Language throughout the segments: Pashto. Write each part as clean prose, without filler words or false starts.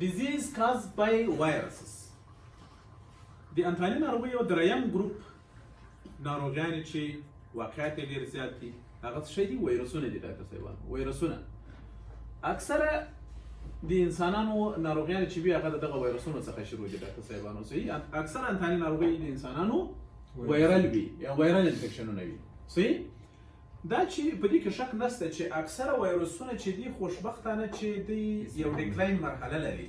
disease caused by viruses. د انتاني ناروغیو دریم ګروپ ناروغیانې چې واقعیت یې ډېر زیات دي هغه څه شی دي؟ ویروسونه دي ډاکټر صاحبان. ویروسونه اکثره د انسانانو ناروغیانې چې وي هغه د دغه ویروسونو څخه شروع دي ډاکټر صاحبانو. صحیح؟ اکثره انتاني ناروغۍ د انسانانو وایرل وي یا وایرل انفیکشنونه وي. صحیح؟ دا چې په دې کې شک نشته چې اکثره وایروسونه چې دي خوشبختانه چې دوی یو ډیکلاین مرحله لري.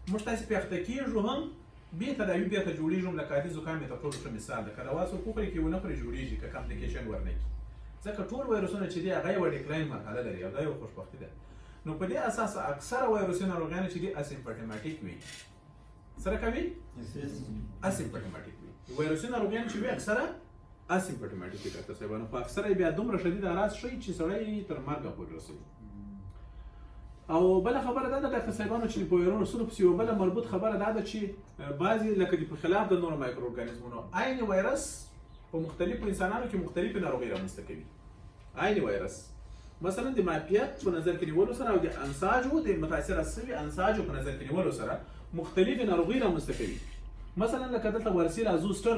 موږ تاسې پې اخته کېږو هم بې تداوي بېرته جوړېږو لکه عادي زکام یې تر ټولو ښه مثال ده. که دوا څوک وخوري که یې ونه خوري جوړېږي که کمپلیکیشن ورنه کړي. ځکه ټول وایروسونه چې دي هغه یوه ډیکلاین مرحله لري او دا یوه خوشبختي ده. نو په دې اساس اکثره وایروسي ناروغیانې چې دي اسیمپټوماټیک وي. سره کوي؟ اسیمپټوماټیک وي. وایروسي ناروغیان چې وي اکثره اسیمپټوماټیک وي ډاکټر صاحبانو. خو اکثره یې بیا دومره شدید اعراض ښیي چې سړی تر مرګه پورې رسوي. او بله خبره دا ده ډاکټر صاحبانو چې په ویروسونو پسې یوه بله مربوط خبره دا ده چې بعضې لکه د په خلاف د نورو مایکرو ارګانیزمونو عین وایرس په مختلفو انسانانو کې مختلفې ناروغۍ رامنځته کوي. عین وایرس مثلا د معافیت په نظر کې نیولو سره او د انساجو د متاثره شوي انساجو په نظر کې نیولو سره مختلفې ناروغۍ رامنځته کوي. مثلا لکه دلته ورسیل ازوسټر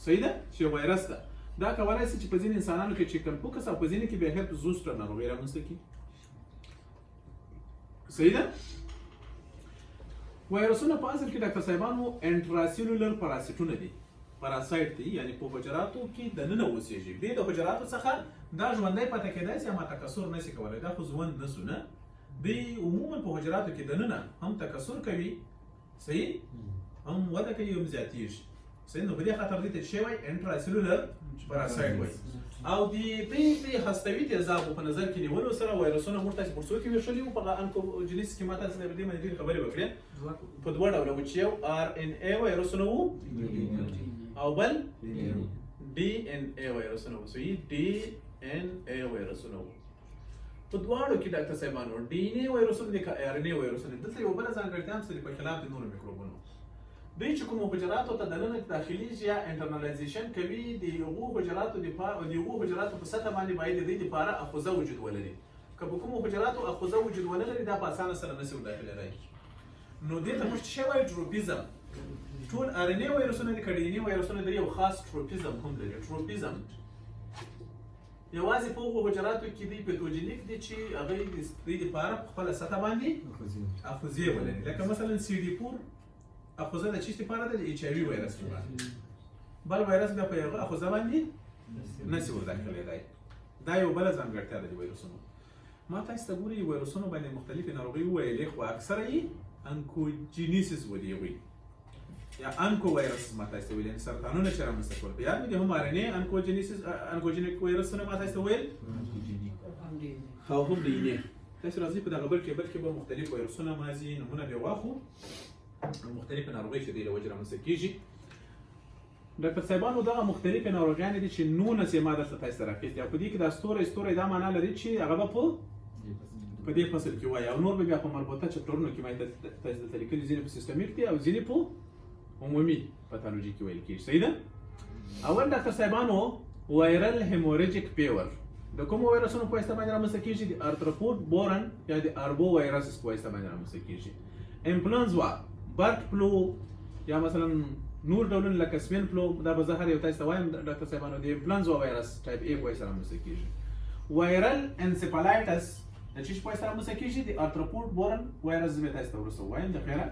صحیح ده چې وایرس ده. دا کولی شي چې په ځینې انسانانو کې چیکن پوکس او په ځینې کې بیا هرپس زوسټر ناروغۍ رامنځته کړي. صحیح ده؟ وایرسونه په اصل کې ډاکټر صاحبانو انټراسیلولر پاراسیټونه دي. پاراسایټ دي یعنی په حجراتو کې دننه اوسېږي. دوی د حجراتو څخه دا ژوندی پاتې کېدای شي اما تکثر نشي کولی. دا خو ژوند نشو نه. دوی عموما په حجراتو کې دننه هم تکثر کوي صحیح هم وده کوي هم زیاتېږي. صحیح؟ نو په دې خاطر دې ته څه وایي؟ انټراسیلولر پاراسایټ وایي. او د دې هستوي تیزابو په نظر کې نیولو سره وایرسونه موږ تاسې په څو کې ویشلي وو په انکوجینیس کې ما تاسې د دې باندې ډېرې خبرې وکړې. په دوه ډوله وو چې یو آر ان اے وایرسونه وو او بل ډي ان اے وایرسونه وو. صحیح؟ ډي ان اے وایرسونه وو. په دواړو کې ډاکټر صاحبانو ډي ان اے وایرسونه دي که آر ان اے وایرسونه دي. دلته یوه بله ځانګړتیا هم شته په خلاف د نورو میکروبونو. دوی چې کومو حجراتو ته دننه داخلیږي یا انټرنالایزیشن کوي د هغو حجراتو په سطح باندې باید د دوی دپاره اخوزه وجود ولري. که په کومو حجراتو اخوزه وجود ونه لري دا په اسانه سره نشي وداخلېدای. نو دې ته موږ څه وایو؟ ټروپیزم. ټول آر ان اے وایرسونه دي که ډي ان اے وایرسونه دي یو خاص ټروپیزم هم لري. ټروپیزم یوازې په هغو حجراتو کې دوی پیتوجینیک دي چې هغوی د دوی دپاره په خپله سطح باندې اخوزې ولري. لکه مثلا سی ډي پور اخوزه د چیش لپاره ده؟ د ایچ آی وي وایرس لپاره. بل وایرس بیا په هغه اخوزه باندې نشي ورداخلېدای. دا یو بله ځانګړتیا ده د وایرسونو. ما تاسو ته ګورئ وایرسونو باندې مختلفې ناروغۍ وویلې خو اکثره یې انکوجینیسس ودي وي یا انکو وایرس ما تاسو ته ویل یعنې سرطانونه چې رامنځته کول. په یاد مې دي هم آر ان اے انکوجینیک وایرسونه ما تاسو ته ویل او هم ډي ان اے. تاسو راځئ په دغه بل کې به مختلف وایرسونه مازې نومونه بیا واخلو مختلفې ناروغۍ چې دې له وجې رامنځته کېږي. ډاکټر صاحبانو دغه مختلفې ناروغیانې دي چې 19 یې ما درته تاسو ته راکړي او په دې کې دا ستوری دا معنا لري چې هغه به په دې فصل کې وایي او نور به بیا په مربوطه چپټرونو کې ما تاسو دلته لیکلي ځینې په سیستمیک دي او ځینې په عمومي پاتالوژي کې ویل کېږي. صحیح ده؟ اول ډاکټر صاحبانو وایرل هیموریجیک فیور د کومو وایرسونو په واسطه باندې رامنځته کېږي؟ د ارتروپود بورن یا د اربو وایرس په واسطه باندې رامنځته کېږي. انفلونزا، برد فلو یا مثلا نور ډولونه لکه سپین فلو دا به زه هر یو تاسو ته وایم ډاکټر صاحبانو. د انفلونزا وایرس ټایپ اے په واسطه رامنځته کېږي. وایرل انسیفالایټس د چی په واسطه رامنځته کېږي؟ د ارتروپود بورن وایرس به تاسو ته وروسته وایم. د خیره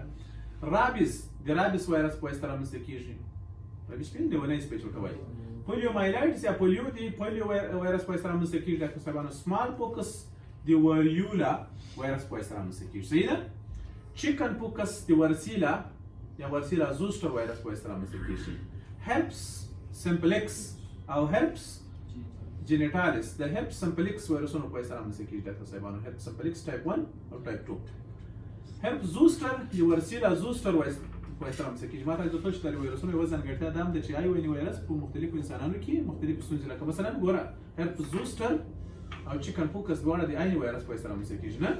رابیس د رابیس وایرس په واسطه رامنځته کېږي. رابیس پین لیونی سپیچ ورته وایي. پولیومایلایټس یا پولیو وایرس په واسطه رامنځته کېږي ډاکټر صاحبانو. سمال پوکس د وریولا وایرس په واسطه رامنځته کېږي. صحیح ده؟ چیکن پوکس د ورسیلا یا ورسیلا زوسټر وایرس په واسطه رامنځته کېږي. هرپس سمپلیکس او هرپس جینیټالیس د هرپس سمپلیکس وایرسونو په واسطه رامنځته کېږي ډاکټر صاحبانو. هرپس سمپلیکس ټایپ 1 او ټایپ 2. هرپس زوسټر د ورسیلا زوسټر وایرس په واسطه رامنځته کېږي. ما تاسو ته چې د وایرسونو یوه ځانګړتیا دا هم ده چې آی وایرس په مختلفو انسانانو کې مختلفې ستونزې لکه مثلا ګوره هرپس زوسټر او چیکن پوکس دواړه د آی وایرس په واسطه رامنځته کېږي نه؟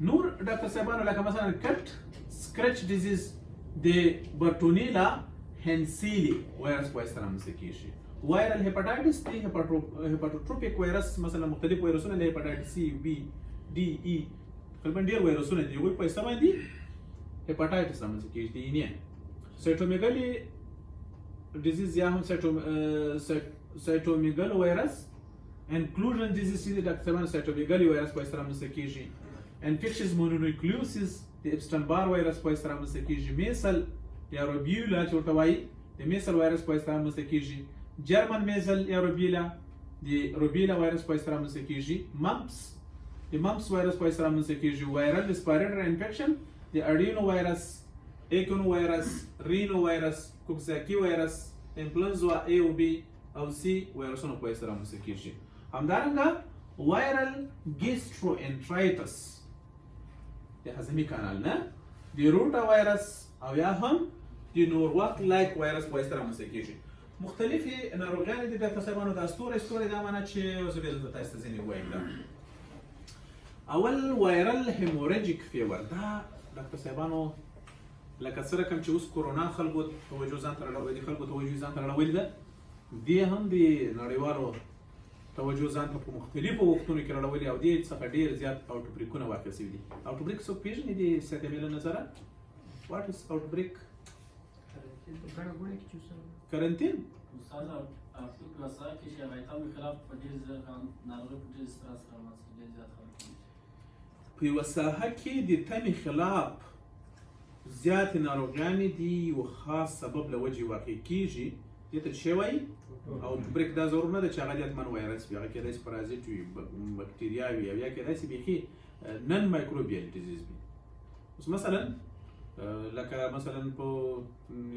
نور ډاکټر صاحبانو لکه مثلا کټ سکرچ ډیزیز د برټونیلا هنسیلی وایرس په واسطه رامنځته کېږي. وایرل هیپاټایټس د هیپاټوټروپیک وایرس مثلا مختلف وایرسونه د هیپاټایټس سی بی ډي ای تقریبا ډېر وایرسونه دي هغوی په حصه باندې هیپاټایټس رامنځته کېږي د اینې سایټومیګلي ډیزیز یا هم سایټومیګل وایرس انکلوژن ډیزیز چې د ډاکټر صاحبانو سایټومیګلي وایرس په حصه رامنځته کېږي انفیکشس مونونیوکلیوسیس د اپسټن بار وایرس په حصه رامنځته کېږي میسل یا روبیولا چې ورته وایي د میسل وایرس په حصه رامنځته کېږي جرمن میزل یا روبیلا د روبیلا وایرس په حصه رامنځته کېږي ممپس د ممپس وایرس په حصه رامنځته کېږي وایرل ریسپیریټري انفیکشن د اډینو وایرس ایکونو وایرس رینو وایرس کوکساکی وایرس انفلونزا A او B او C وایرسونو په حصه رامنځته کېږي همدارنګه وایرل ګیسټروانټرایټس د هضمي کانال نه د روټا وایرس او یا هم د نوروک لایک وایرس په حصه رامنځته کېږي مختلفې ناروغیانې دي ډاکټر صاحبانو دا ستوري دا معنی چې زه به دلته تاسو ته ځینې ووایم دا اول وایرل هیموریجیک فیور دا ډاکټر صاحبانو لکه څه رقم چې اوس کورونا خلکو توجه ځان ته راوړي دي خلکو توجه ځان ته راوړي ده دې هم د نړیوالو توجه ځان ته په مختلفو وختونو کې راوړي او دې څخه ډېر زیات اوټبریکونه واقع شوي دي اوټبریک څوک پیژني د سیتمیل نظره واټ از اوټبریک کرنټین استاد اوټبریک وسایل کې چې هغه ته خلاف په دې ځکه ناروغي په دې سره سره مسئله زیات خلک په یوه ساحه کې د تمې خلاف زیات ناروغیانې دي یو خاص سبب له وجې واقع کېږي دې ته څه وایي اوټبریک دا ضرور نه ده چې هغه د حتمن وایرس وي هغه کېدای شي پرازیت وي بکتریا وي او یا کېدای شي بیخي نن مایکروبیل ډیزیز وي اوس مثلا لکه مثلا په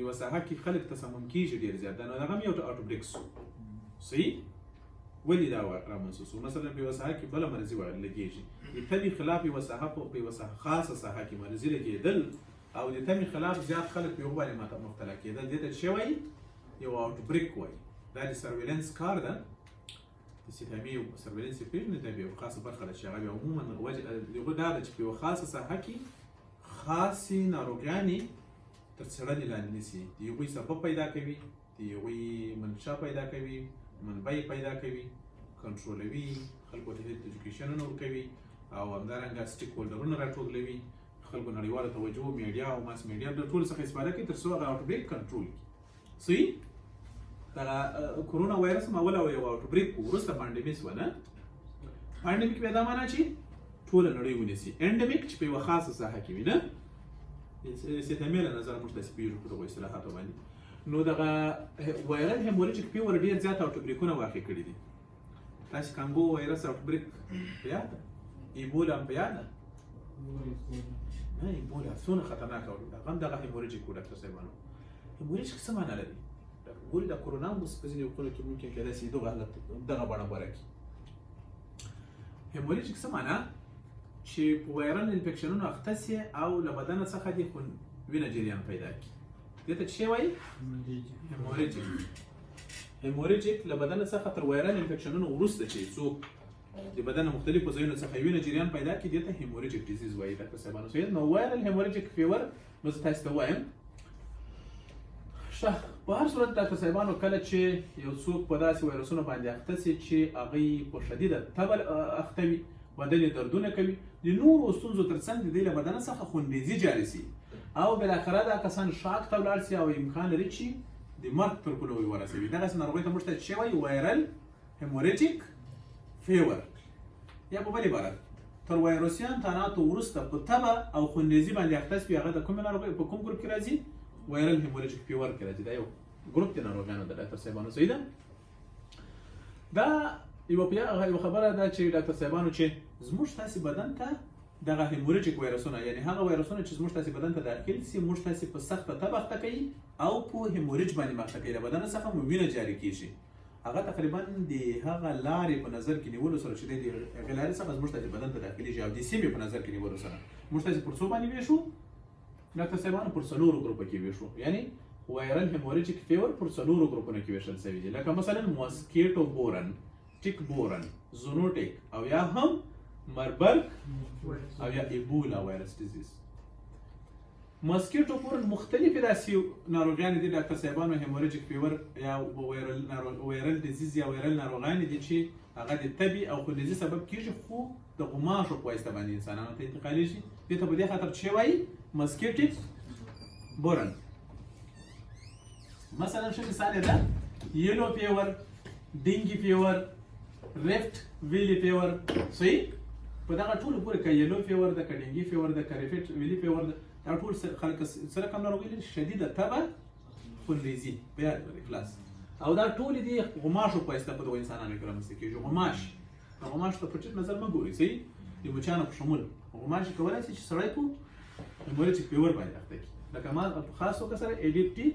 یوه ساحه کې خلک تسمم کېږي ډېر زیات دا نو هغه هم یو اوټبریک سو صحیح ولې دا رامنځته سو مثلا په یوه ساحه کې بله مرضي لګېږي د تبې خلاف یوه ساحه په یوه خاصه ساحه کې مرضي لګېدل او د تمې خلاف زیات خلک په یو باندې مبتلا کېدل دې ته څه وایي یو اوټبریک وایي دا د سرویلنس کار ده د سیتامي سرویلنس یې پېژنې دا یوه خاصه برخه ده چې هغه عموما وجه هغه دا ده چې په یوه خاصه ساحه کې خاصې ناروغیانې تر څېړنې لاندې نیسي د هغوی سبب پیدا کوي د هغوی منشا پیدا کوي منبع پیدا کوي کنټرولوي خلکو ته ایجوکیشنونه ورکوي او همدارنګه سټیک هولډرونه راټولوي خلکو نړیواله توجه میډیا او ماس میډیا د ټولو څخه استفاده کوي تر څو هغه اوټبریک کنټرول کړي صحیح دغه کورونا وایرس هم اوله یو اوټبریک وروسته پانډمیک شوه نه پانډمیک بیا دا معنی چې ټوله نړۍ ونیسي انډمیک چې په یوه خاصه ساحه کې وي نه سیتامي له نظره موږ داسې پوهېږو په دغو اصطلاحاتو باندې نو دغه وایرل هیموریجیک فیور ډېر زیات اوټبریکونه واقع کړي دي تاسې کانګو وایرس اوټبریک په یاد ده ایبولا هم په یاد ده نه ایبولا څونه خطرناکه وه هغه هم دغه هیموریجیک و ډاکټر صاحبانو هیموریجیک څه معنی لري ګورې د کورونا هم اوس په ځینې وختونو کې ممکن کېدای شي دغه بڼه غوره کړي هیموریجیک څه معنی چې په وایرل انفیکشنونو اخته سي او له بدنه څخه دې وینه جریان پیدا کړي دې ته څه وایي هیموریجیک له بدنه څخه تر وایرل انفیکشنونو وروسته چې څوک د بدن مختلفو ځایونو څخه وینه جریان پیدا کړي دې ته هیموریجیک ډیزیز وایي ډاکټر صاحبانو صحیح نو وایرل هیموریجیک فیور نو زه تاسو ته وایم ښه په هر صورت ډاکټر صاحبانو کله چې یو څوک په داسې وایرسونو باندې اخته سي چې هغوی په شدیده تبه اخته وي بدن یې دردونه کوي د نورو ستونزو تر څنګ د دې له بدنه څخه خونریزي جاري سي او بالاخره دا کسان شاک ته ولاړ سي او امکان لري چې د مرګ تر پولو ورسوي دغسې ناروغۍ ته موږ ته څه وایي وایرل هیموریجیک فیور یا په بل عبارت تر وایروسیان تاناتو وروسته په تبه او خونریزي باندې اخته سوي هغه د کومې ناروغۍ په کوم ګروپ کې راځي وایرل هیموریجیک فیور کې راځي دا یو ګروپ د ناروغیانو د ډاکټر صاحبانو صحیح ده دا یوه خبره ده چې ډاکټر صاحبانو چې زموږ تاسې بدن ته دغه هیموریجیک وایرسونه یعنې هغه وایرسونه چې زموږ تاسې بدن ته داخل سي موږ تاسې په سخته تبه اخته کوي او په هیموریج باندې مخته کوي له بدن څخه مو وینه جاري کېږي هغه تقریبا د هغه لارې په نظر کې نیولو سره چې د هغې لارې څخه زموږ تاسې بدن ته داخلېږي او د سیمې په نظر کې نیولو سره موږ تاسې پر څو باندې ویشو ډاکټر صاحبانو پر څلورو ګروپو کې ویشو یعنی وایرل هیموریجیک فیور پر څلورو ګروپونو کې ویشل شوي دي لکه مثلا ماسکیټو بورن ټیک بورن زونوټیک او یا هم مربرګ او یا ایبولا وایرس ډیزیز ماسکیټو بورن مختلفې داسې ناروغیانې دي ډاکټر صاحبانو هیموریجیک فیور یا وایرل ډیزیز یا وایرل ناروغیانې دي چې هغه د تبې او خونریزي سبب کېږي خو د د غماشو په واسطه باندې انسانانو ته انتقالیږي. دې ته په دې خاطر چې وایي مسکیټیک بورن. مثلا ښه مثال یې ده یلو فیور، ډینګي فیور، ریفټ ویلی فیور. صحیح؟ په دغه ټولو پورې که یلو فیور ده، که ډینګي فیور ده، که ریفټ ویلی فیور ده، دا ټول خلک سره کوم ناروغي لري؟ شدیده تبه خونریزي. په یاد ولرئ خلاص. او دا ټولې دي غماشو په واسطه په دغو انسانانو کې رامنځته کېږي. غماش ته په ټیټ نظر مه ګورئ. صحیح؟ د مچانو په شمول غماش کولی شي چې سړی په هیموریجیک فیور باندې اخته کړي. لکه ما په خاص توګه سره ایجپټي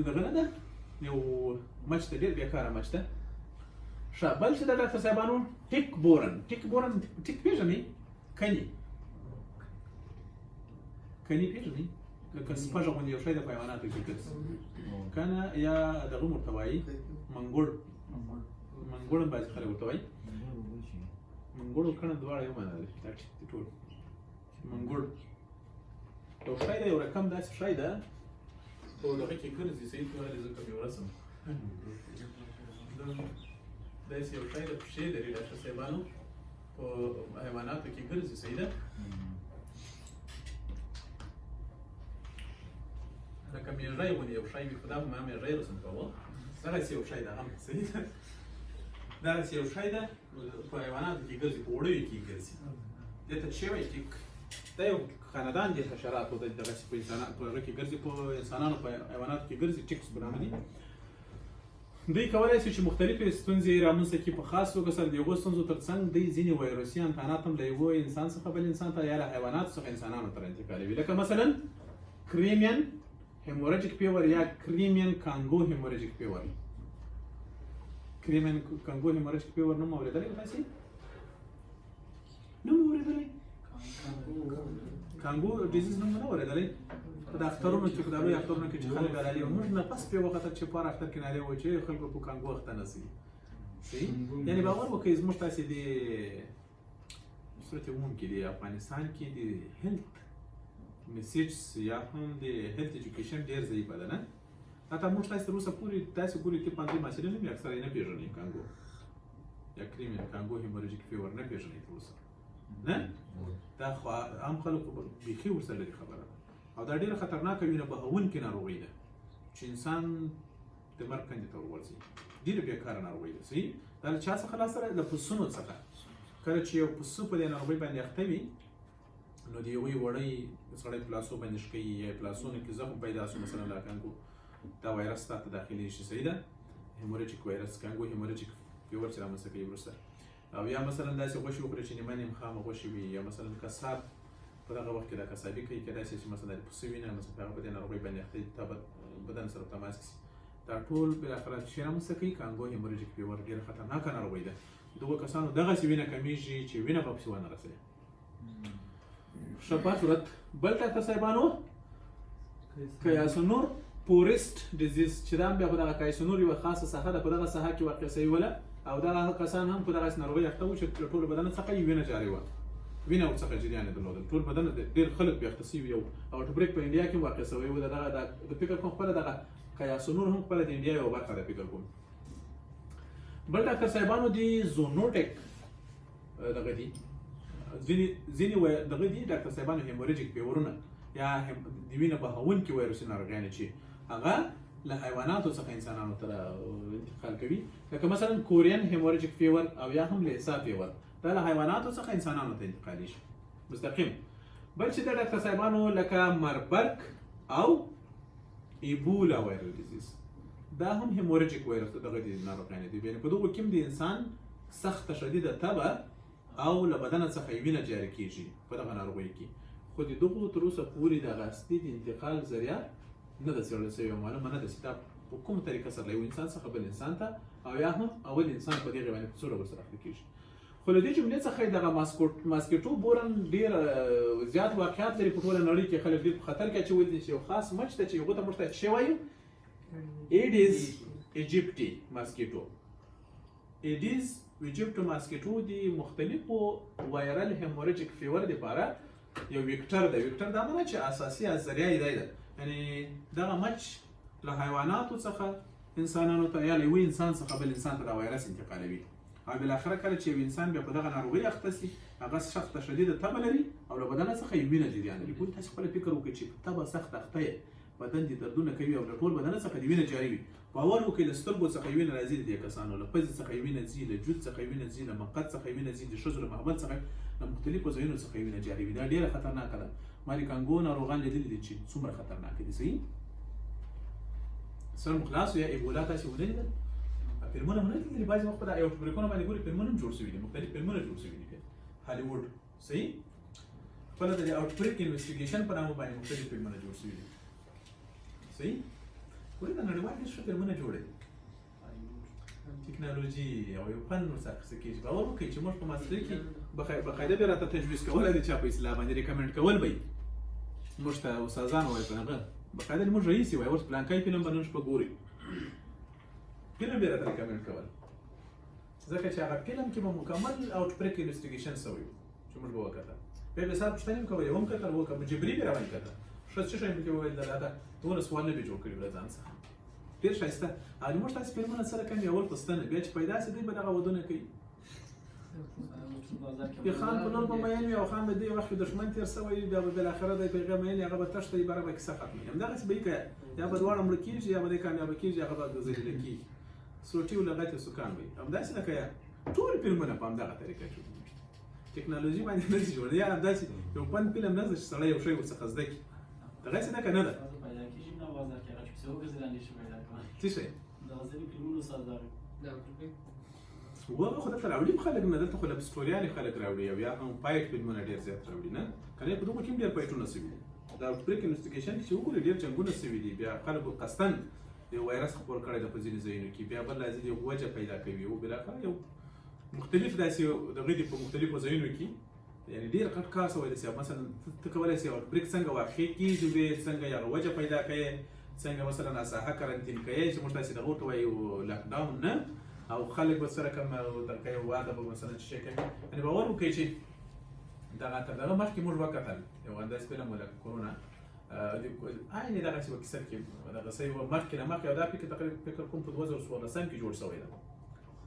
دغه نه ده، یو مچ ده، ډېر بېکاره مچ ده. ښه بل چې د ډاکټر صاحبانو ټیک بورن. ټیک پېژنئ؟ کني پېژنئ؟ لکه سپږه غوندې یو شی ده په حیواناتو کې ګرځي کنه، یا دغه ورته وایي منګوړ هم بعضې خلک ورته وایي. منګوړ او کڼه دواړه یو معنا لري. دا ټول منګوړ یو شی ده، یو رقم داسې شی ده په دغه کې ګرځي. صحیح ولې زه کوم یو رسم داسې یو شی ده، پښې لري ډاکټر صاحبانو، په حیواناتو کې ګرځي. صحیح ده؟ لکه میږی غوندې یو شی وي، خو دا ما میږی رسم کوه. دغسې یو شی ده هم. صحیح ده؟ دغسې یو شی ده په حیواناتو کې ګرځي، په وړیو کې ګرځي. دې ته څه وایي؟ ټیک. دا یو خاندان دی حشراتو ده، دغسې په هغه کې ګرځي، په انسانانو په حیواناتو کې ګرځي. ټیکس په نامه دي. دوی کولی شي چې مختلفې ستونزې رامنځته کړي. په خاص توګه سره د هغو ستونزو تر څنګ دوی ځینې ویروسي انتانات هم له یوه انسان څخه بل انسان ته یا له حیواناتو څخه انسانانو ته انتقالوي. لکه مثلا کریمین هیموریجیک فیور یا کریمین کانګو هیموریجیک فیور. کریمین کانګو هیموریجیک فیور نوم اورېدلی و تاسې؟ نوم اورېدلی؟ کانګو ډیزیز نوم نه اورېدلی؟ په د اخترونو کې، په د لویو اخترونو کې چې خلک رالي وو، موږ نفس پرې وختل چې په هر اختر کې نالې وایي چې خلکو په کانګو اخته نه شي. صحیح؟ یعنې باور وکړئ زموږ تاسې د صورت عموم کې د افغانستان کې د هیلث میسیجز یا هم د هیلث ایجوکیشن ډېر ضعیفه ده نه؟ حتی موږ تاسې تر اوسه پورې داسې ګورئ طب پوهنځي محصلین هم اکثره یې نه پېژنئ کانګو یا کریمین کانګو هیموریجیک فیور نه پېژنئ تر اوسه نه؟ دا خو عام خلکو بیخي ورسره لري خبره ده. او دا ډېره خطرناکه وینه بهونکې ناروغي ده چې انسان د مرګ کندې ته ورغورځوي. ډېره بېکاره ناروغي ده. صحیح؟ دا له چا څخه لاسته راځي؟ له پسونو څخه. کله چې یو پسه په دې ناروغۍ باندې اخته وي، نو د یوې وړۍ سړی په لاسو باندې ښکوي یا په لاسونو کې زخم پیدا شو، مثلا دا کانګو دا وایرس تا ته داخلي شي. صحیح ده؟ هیموریجیک وایرس کانګو هیموریجیک فیور چې رامنځته کوي وروسته. او یا مثلا داسې غوښې وخوري چې نیمه نیم خامه غوښې وي، یا مثلا کساب په دغه وخت کې دا کسابي کوي، کېدای شي چې مثلا د پسه وینه مثلا هغه په دې ناروغۍ باندې اخته وي، بدن سره تماس کړي. دا ټول بالاخره چې رامنځته کوي کانګو هیموریجیک فیور. ډېره خطرناکه ناروغۍ ده. دغو کسانو دغسې وینه کمیږي چې وینه به پسې ونه رسوي. ښه په صورت بل ډاکټر صاحبانو کیاسونور پورسټ ډیزیز چې دا هم بیا په دغه کیاسونور یوه خاصه ساحه ده، په دغه ساحه کې واقع شوې او دغه کسان هم په دغسې ناروغۍ اخته وو چې له ټولو بدن څخه یې وینه جاري وه، وینه ورڅخه جریان یې درلوده. ټول بدن ډېر خلک پرې اخته شوي وو. او آوټبریک په انډیا کې هم واقع شوی و. دغه د فکر کوم خپله دغه کیاسونور هم خپله د انډیا یوه برخه ده فکر کوم. بل ډاکټر صاحبانو دي زونوټیک دغه دي ځینې دغه دي ډاکټر صاحبانو هیموریجیک فیورونه یا د وینه بهونکي وایروسي ناروغیانې چې هغه له حیواناتو څخه انسانانو ته انتقال کوي. لکه مثلا کورین هیموریجیک فیور او یا هم لیسا فیور، دا له حیواناتو څخه انسانانو ته انتقالیږي مستقیم. بل چې د ډاکټر صاحبانو لکه مربرګ او ایبولا وایرل ډیزیز، دا هم هیموریجیک وایرس دغه دي ناروغیانې دي. یعنې په دغو کې هم د انسان سخته شدیده تبه او له بدن څخه وینه جاري کېږي په دغه ناروغۍ کې. خو د دغو تر اوسه پورې دغه اصلي د انتقال ذریعه نه ده څېړل شوې او معلومه نه ده چې دا په کومه طریقه سره له یو انسان څخه بل انسان ته او یا هم اول انسان په دغې باندې په څو ډول سره اخته کېږي. خو له دې جملې څخه یې دغه ماسکیټو بورن ډېر زیات واقعیات لري په ټوله نړۍ کې. خلک ډېر په خطر کې اچولي دي چې یو خاص مچ ده چې هغو ته موږ ته څه وایو؟ ایډیز ایجپټي ماسکیټو. ایډیز ایجپټو ماسکیټو د مختلفو وایرل هیموریجیک فیور دپاره یو ویکټر ده. ویکټر دا معنی چې اساسي ذریعه یې دی ده، یعنې دغه مچ له حیواناتو څخه انسانانو ته یا له یوه انسان څخه بل انسان ته دا وایرس انتقالوي. او بالاخره کله چې یو انسان بیا په دغه ناروغۍ اخته شي هغه سخته شدیده تبه لري او له بدن څخه یې وینه جریان لري. ګورئ تاسو خپل فکر وکړئ چې تبه سخت اخته یې بدن دې دردونه کوي او له ټول بدن څخه دې وینه جاري وي. باور وکړئ له سترګو څخه وینه راځي د دې کسانو، له پزې څخه وینه ځي، له جوت څخه وینه ځي، له مقعد څخه وینه ځي، د ښځو له محبت څخه له مختلفو ځایونو څخه وینه جاري وي. دا ډېره خطرناکه ده. ما د کانګو ناروغان لیدلي دي چې څومره خطرناکه دي. صحیح سره مو خلاص یا ایبولا تاسې ولیدل؟ فلمونه مو نه لیدلي؟ بعضې وخت په دا یوټیوبریکونو باندې ګورئ فلمونه هم جوړ شوي دي، مختلف فلمونه جوړ شوي دي هالیووډ. صحیح خپله د آوټبریک انویسټیګیشن په نامه باندې مختلف فلمونه جوړ شوي دي. صحیح ګورئ دا نړیوال ډېر ښه فلمونه جوړ دي. ټکنالوژي او یو فن ورڅخه اخیستل کېږي. باور وکړئ چې موږ په ماسترۍ کې باقاعده بیا راته تجویز کولی دی چا په اصطلاح باندې ریکمنډ کول به یې موږ ته استادان وایي په هغه باقاعده موږ رئیس یې وایي اوس پلانکی فلم به نن شپه ګورئ فلم به راته ریکمنډ کول ځکه چې هغه فلم کې به مکمل آوټبریک انویسټیګیشن شوی و چې موږ به وکتل. بیا به صاحب پوښتنې هم کولې هم کتل وکړه جبري به راباندې کتل ښه څه شی مې پکې وویل دلته دونه سوالونه به جوړ کړي له ځان څخه ډېر ښایسته. او موږ تاسې فلمونه سره کوي اول په ستنه بیا چې پیدا شي دوی به دغه ودونه کوي. د خان په لور به میین وي او خان به دې وخت دښمن تېر شوی بیا به بالاخره دی په هغه میین هغه به تښتوي بره به کیسه ختموي. همدغسې به یې که یا به دواړه مړه کېږي یا به دی کامیابه کېږي هغه به ګزرېده کېږي. سوټي و لغتې سکان وي. همداسې لکه یا ټول فلمونه په همدغه طریقه جوړېږي. ټکنالوژي باندې نه شي جوړېدی یا همداسې یو فن فلم نه ده چې سړی یو شی ورڅخه زده کړي. دغسې ده که نه ده؟ څه شی؟ وهغه خو دلته راوړي خلک نه دلته خو لبسټوریانې خلک راوړي او یا هم فایټ فلمونه ډېر زیات راوړي نه که نه په دغو کې هم ډېر فایټونه شوي دي. د آوټبریک انویسټیګیشن کې چې وګورئ ډېر جنګونه شوي دي. بیا خلکو قصدن یو وایرس خپور کړی ده په ځینې ځایونو کې بیا بل راځي یو وجه پیدا کوي او بالاخره یو مختلف داسې دغه دي په مختلفو ځایونو کې یعنې ډېر غټ کار شوی دی. مثلا ته کولی شې آوټبریک څنګه واقع کېږي څنګه یې هغه وجه پیدا کوې څنګه مثلا ساحه کرنتین کوي چې موږ تاسې دغه ورته وایو لاکډاون نه او خلک به سره کوم کوي واده به مثلا چې شی کوي. یعنې باور وکړئ چې دغه تر دغه مخکې موږ وکتل یو انداز فلم و لکه کرونا عین دغسې به کیسه کې دغه څه یوه مخکې نه مخکې او دا فکر کوم په 2016 کې جوړ شوی ده.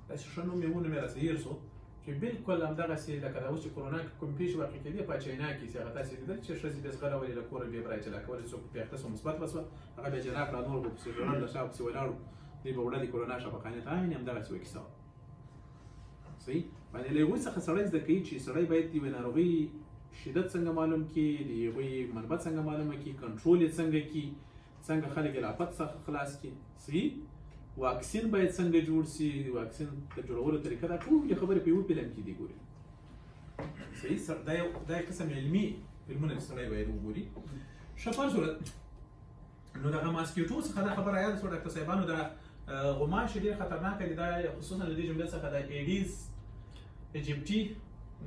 داسې ښه نوم یې ونوم یې راسه هیر شو چې بالکل همدغسې لکه دا اوس چې کرونا کې کوم پېښې واقع کېدې په چاینا کې چې هغه تاسې لیدل چې ښځې بې زغره له کوره بې برای چلا کولې څوک پرې اخته شو مثبت به شوه هغه بیا جناق را نور به پسې ژړل له شا پسې ولاړو دوی به وړلې کرونا شفاخانې ته عین همدغسې یوه کیسه وه. صحیح باندې له هغوی څخه سړی زده کوي چې سړی باید د یوې ناروغۍ شدت څنګه معلوم کړي د هغوی منبع څنګه معلومه کړي کنټرول یې څنګه کړي څنګه خلک یې له آفت څخه خلاص کړي. صحیح واکسین باید څنګه جوړ شي د واکسین د جوړولو طریقه دا ټولې خبرې په یوه فلم کې دي ګوري. صحیح دا یو قسم علمي فلمونه سړی باید وګوري. ښه فرض نو دغه ماسکیټو څخه دا خبره یاده شوه ډاکټر صاحبانو دا غوماشې ډېر خطرناکه دي. دا خصوصا له دې جملې څخه د ایډیز ایجپټي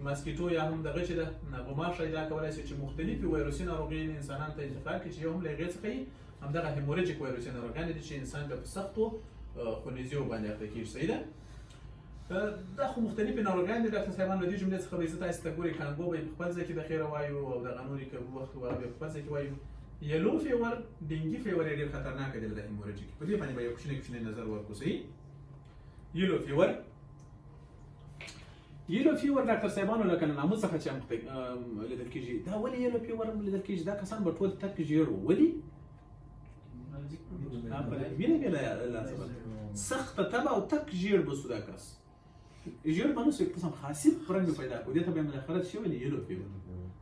ماسکیټو یا هم دغه چې ده غوماشه دا کولی شي چې مختلفې ویروسي ناروغۍ انسانانو ته انتقال کړي چې یو هم له هغې څخه یې همدغه هیموریجیک ویروسي ناروغیانې دي چې انسان بیا په سختو خونیزیو باندې اخته کېږي. صحیح ده؟ دا خو مختلفې ناروغیانې دي ډاکټر صاحبان له دې جملې څخه به زه تاسې ته ګورئ کانګو به یې په خپل ځای کې د خیره وایو او دغه نورې که وخت به یې په خپل ځای کې وایو. یلو فیور ډینګي فیور یې ډېر خطرناکه دی د هیموریجیک په دې باندې به یو کوچنی نظر ورکړو. صحیح یلو فیور ډاکټر صاحبانو لکه له نامه څخه چې لیدل کېږي دا ولې یلو فیور لیدل کېږي دا کسان به ټول تک ژیړ وو. ولې؟ وینه بې له سبب سخته تبه او تک ژیړ به سو دا کس ژیړ به نه سو یو قسم خاصیت رنګ به پیدا کړو دې ته به یې مداخلت شوی دی یلو فیور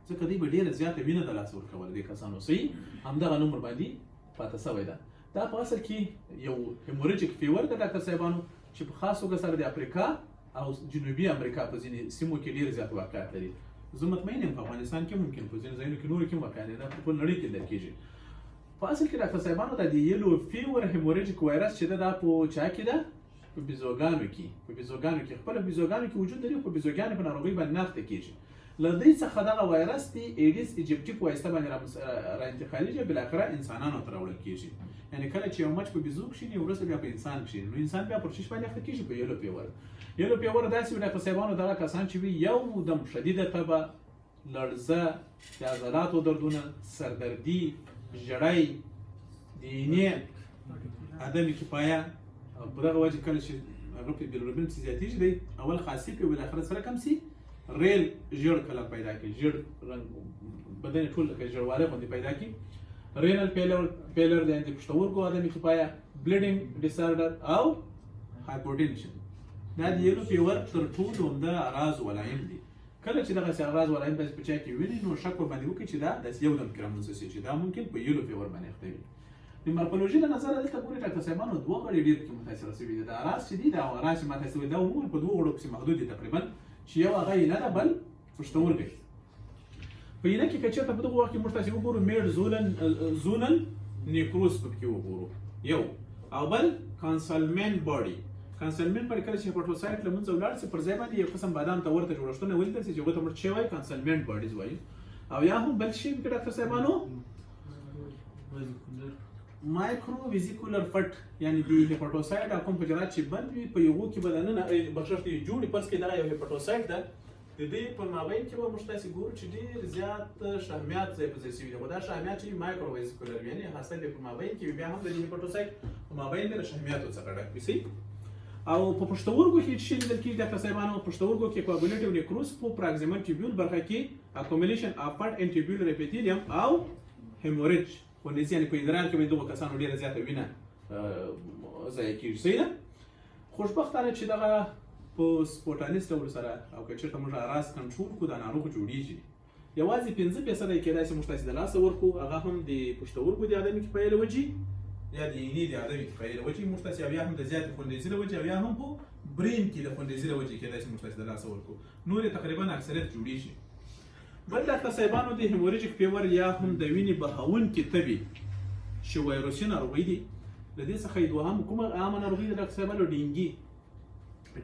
ځکه دوی به ډېره زیاته وینه د لاسه ورکوله دې کسانو. صحیح همدغه نوم ورباندې پاته شوی ده. دا په اصل کې یو هیموریجیک فیور ده ډاکټر صاحبانو چې په خاص توګه سره د افریقا او جنوبي امریکا په ځینې سیمو کې ډېر زیات واقعیت لري. زه مطمئن یم په افغانستان کې ممکن په ځینې ځایونو کې نورو کې هم واقع دی دا په ټول نړۍ کې لیدل کېږي. په اصل کې ډاکټر صاحبانو دا د یلو فیور هیموریجیک وایرس چې دا په چا کې ده په بیزوګانو کې خپله بیزوګانو کې وجود لري خو بیزوګانې په ناروغۍ باندې نه اخته کېږي. له دې څخه دغه وایرس د ایډیس ایجپټي په واسطه باندې را انتقالېږي بالاخره انسانانو ته راوړل کېږي. یعنې کله چې یو مچ په بیزو کښېني وروسته بیا په انسان کښېني نو انسان بیا پر شیش باندې اخته کېږي په یلو فیور. یلو فیور داسې وي ډاکټر صاحبانو دغه کسان چې وي یو دم شدیده تبه لړزه د عضلاتو دردونه سردردي ژړی د اینې عدم کفایه په دغه وجه کله چې هغه په بیلروبین څه زیاتېږي دی اول خاصي په بالاخره سره کم سي ریل ژیړ کلر پیدا کوي ژیړ رنګ بدن ټول لکه ژیړوالی غوندې پیدا کوي رینل فیلر دی د پښتورګو عدم کفایه بلیډینګ ډیسارډر او هایپوټنشن دا د یلو فیور تر ټولو عمده اعراض ولایم دي کله چې دغسې اعراض ولایم داسې په چا کې ویني نو شک ورباندې وکړي چې دا داسې یو دم کې رامنځته شي چې دا ممکن په یلو فیور باندې اخته وي د مارکولوژي له نظره دلته ګوري ډاکټر صاحبانو دوه غړي ډېر پکې متاثره شوي دي دا اعراض چې دي دا اعراض چې متاثر شوي دا عموما په دوه غړو پسې محدود دي تقریبا چې یو هغه یې نه ده بل پښتورګی په اینه کې که چېرته په دغه وخت کې موږ تاسې وګورو میډ زونل نیکروز پکې وګورو یو او بل کانسلمنټ باډي کانسلمنټ باډي کله چې هیپاټوسایټ له منځه ولاړ شي پر ځای باندې یو قسم بادام ته ورته جوړښتونه ولیدل شي چې هغه ته موږ څه وایي کانسلمنټ باډیز وایي او یا هم بل شی کې ډاکټر صاحبانو مایکرو ویزیکولر فټ یعنی د هیپاټوسایټ کوم حجرات چې بند وي په یوه کې بدنونه بخښښ کې جوړي پس کې دا یو هیپاټوسایټ ده د دې په مابین کې به موږ تاسې ګورو چې ډېر زیات شحمیات ځای په ځای شوي دي خو دا شحمیات چې مایکرو ویزیکولر وي یعنې حاصل یې په مابین کې بیا هم د دې هیپاټوسایټ په مابین کې د شحمیاتو څخه ډک وي او په پښتورګو کې چې لیدل کېږي ډاکټر صاحبانو پښتورګو کې کوابولیټیو نیکروز په پراکزیمل ټیوبیول برخه کې اکومولیشن اف فټ ان ټیوبیولر اپیتیلیم او هیموریج خونریزي یعنې په ادرار کې باندې دغو کسانو ډېره زیاته وینه ضایع کېږي صحیح ده خوشبختانه چې دغه په سپوټانیس ډول سره او که چېرته موږ اعراض کنټرول کړو دا ناروغ جوړېږي یوازې 5% یې کېدای شي موږ تاسې د لاسه ورکړو هغه هم د پښتورګو د عدم کفایې له وجې یا د اینې د عدم کفایې له وجې موږ تاسې او یا هم د زیاتې خونریزي له وجې او یا هم په برین کې د خونریزي له وجې کېدای شي موږ تاسې د لاسه ورکړو نور یې تقریبا اکثریت جوړېږي بل ډاکټر صاحبانو د هیموریجیک فیور یا هم د وینې بهونکې تبې چې وایروسي ناروغۍ دي له دې څخه یې دوهم کومه عامه ناروغي ده ډاکټر صاحبانو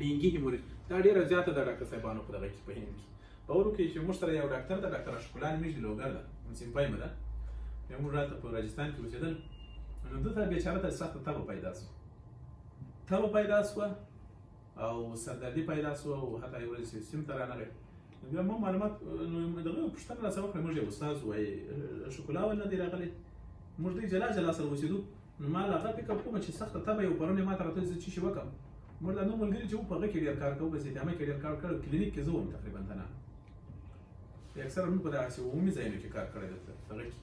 ډینګي هیموریج دا ډېره زیاته ده ډاکټر صاحبانو په دغه کې په هند کې په اورو کې چې موږ سره یو ډاکټر ده ډاکټر اشکولان میش د لوګر ده سیمپای مه ده بیا موږ هلته په راجستان کې اوسېدل نو دلته بیچاره ته سخته تبه پیدا سوه او سردردي پیدا سوه او حتی یو ورځ سیم ته رانغی نو بیا ما معلومات دغه پوښتنه راسره وکړه موږ یو استاد وایي شکولا ولې نه دی راغلی موږ دوی جلا سره اوسېدو نو ما هغه فکر کوم چې سخته تبه یو پرون یې ما ته راته زه څه شي وکړم موږ لا نور ملګري چې وو په هغه کې ډېر کار کوو په سیتامه کې ډېر کار کړی کلینیک کې زه وم تقریبا تنها اکثره موږ په دغسې عمومي ځایونو کې کار کړی دلته هغه کې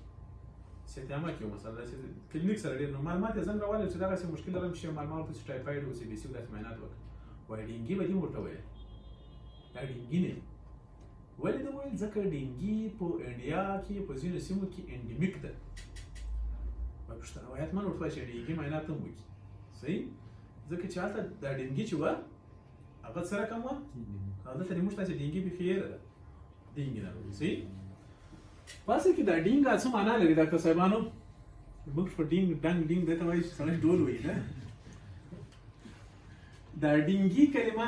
سیتامه کې وم مثلا داسې کلینیک سره ډېر نو معلومات یې زنګ راوالی چې دغسې مشکل لرم چې معلومات ورته چې ټایفاید او سی بي سي داسې معاینات وکړه وایي ډینګي به دې ورته ویل دا ډینګي نه ولې ده ویل ځکه ډینګي په انډیا کې په ځینو سیمو کې انډیمیک ده وایي پوښتنه وایي حتما ورته وایي چې ډینګي معاینات هم وکړي صحیح ځکه چې هلته دا ډینګي چې وه هغه څه رقم وه هلته د موږ تاسې ډینګي بیخي هېره ده ډینګي ناروغي صحیح په اصل کې دا ډینګ څه معنا لري ډاکټر صاحبانو موږ په ډینګ ډنګ ډینګ دې ته وایي چې سړی ډول وایي نه دا ډینګي کلمه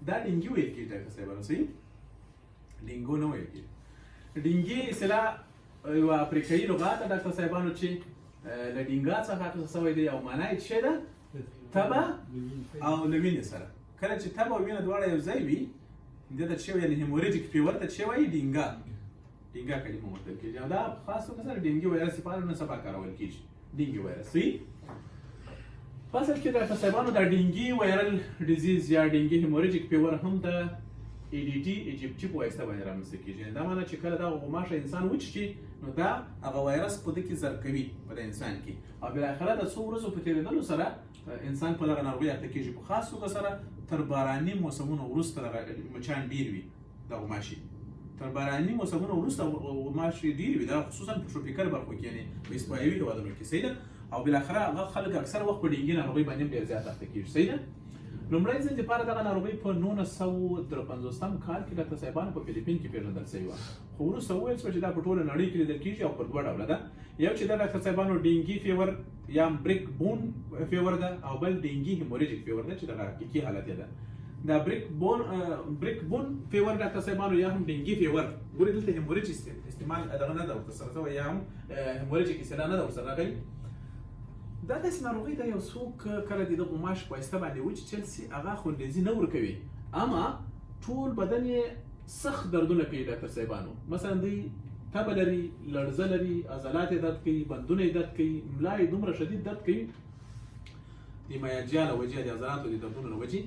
دا ډینګي ویل کېږي ډاکټر صاحبانو صحیح ډینګو نه ویل کېږي ډینګي اصطلاح یوه افریقایي لغات ده ډاکټر صاحبانو چې له ډینګا څخه اخیستل شوی دی او معنا یې څه شی ده تبه او له وینې سره کله چې تبه او وینه دواړه یو ځای وي دې ته څه وایي یعنې هیموریجیک فیور ته څه وایي ډینګا کلمه ورته کېږي او دا په خاص توګه سره ډینګي وایرس لپاره نن سبا کارول کېږي ډینګي وایرس صحیح په اصل کې ډاکټر صاحبانو دا ډینګي وایرل ډیزیز یا ډینګي هیموریجیک فیور هم د ای ډي ټي ایجپټي په واسطه باندې رامنځته کېږي دا معنی چې کله دا غوماشه انسان وچښي نو دا هغه وایرس په ده کې زر کوي په د انسان کې او بالاخره د څو ورځو په تېرېدلو سره انسان په دغه ناروغۍ اخته کېږي په خاص توګه سره تر باراني موسمونو وروسته دغه مچان ډېر وي د غوماشي تر باراني موسمونو وروسته غوماشې ډېرې وي دا خصوصا په ټروپیکل برخو کې یعنې په استوایوي هېوادونو کې صحیح ده او بالاخره هغه خلک اکثر وخت په ډینګي ناروغۍ باندې هم ډېر زیات اخته کېږي صحیح ده لومړی ځل دپاره دغه ناروغۍ په 1953 کال کې ډاکټر صاحبانو په فلیپین کې پېژندل شوې وه خو وروسته وویل شوه چې دا په ټوله نړۍ کې لیدل کېږي او په دوه ډوله ده یو چې دا ډاکټر صاحبانو ډینګي فیور یا بریک بون فیور ده او بل ډینګي هیموریجیک فیور ده چې دغه حقیقي حالت یې ده دا بریک بون فیور ډاکټر صاحبانو یا هم ډینګي فیور ګورې دلته هیموریج استعمال دغه نه ده ورته سره شوی یا هم هیموریجیک اصطلاح نه ده ورسره راغلې دا داسې ناروغي ده یو څوک کله د غوماشې په واسطه باندې وچیچل شي هغه خونریزي نه ورکوي اما ټول بدن یې سخت دردونه کوي ډاکټر صاحبانو مثلا دوی تبه لري لړزه لري عضلات یې درد کوي بندونه یې درد کوي ملا یې دومره شدید درد کوي د میاجیا له وجې د عضلاتو د دردونو له وجې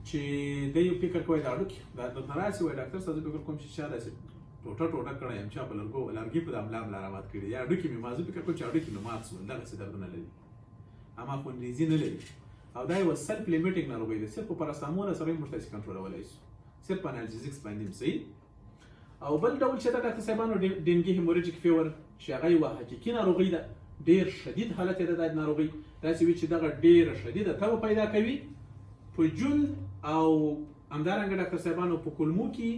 چې د یو فکر کوي دا اړوکی دا د ناراضي وای ډاکټر صاحب فکر کوم چې شاده سي ټوټه کړه یم چې په لرګي په املام لارمات کړی یا اړوکی مې مازه فکر کوم چې اړوکی نو مات سو دغه څه دردونه لري اما خوندریزي نه لري او دا یو سلف لیمیټینګ ناروغي ده صرف په پاراسټامول سره موږ تاسو کنټرولولای شو صرف انالجیزکس باندې صحیح او بل ډول چې دا ډاکټر صاحبانو ډینګي هیموریجیک فیور چې هغه یو حقیقي ناروغي ده ډیر شدید حالت ده د ناروغي داسې چې دغه ډیر شدیده تبه پیدا کوي په جل او همدارنګه ډاکټر صاحبانو په کولمو کې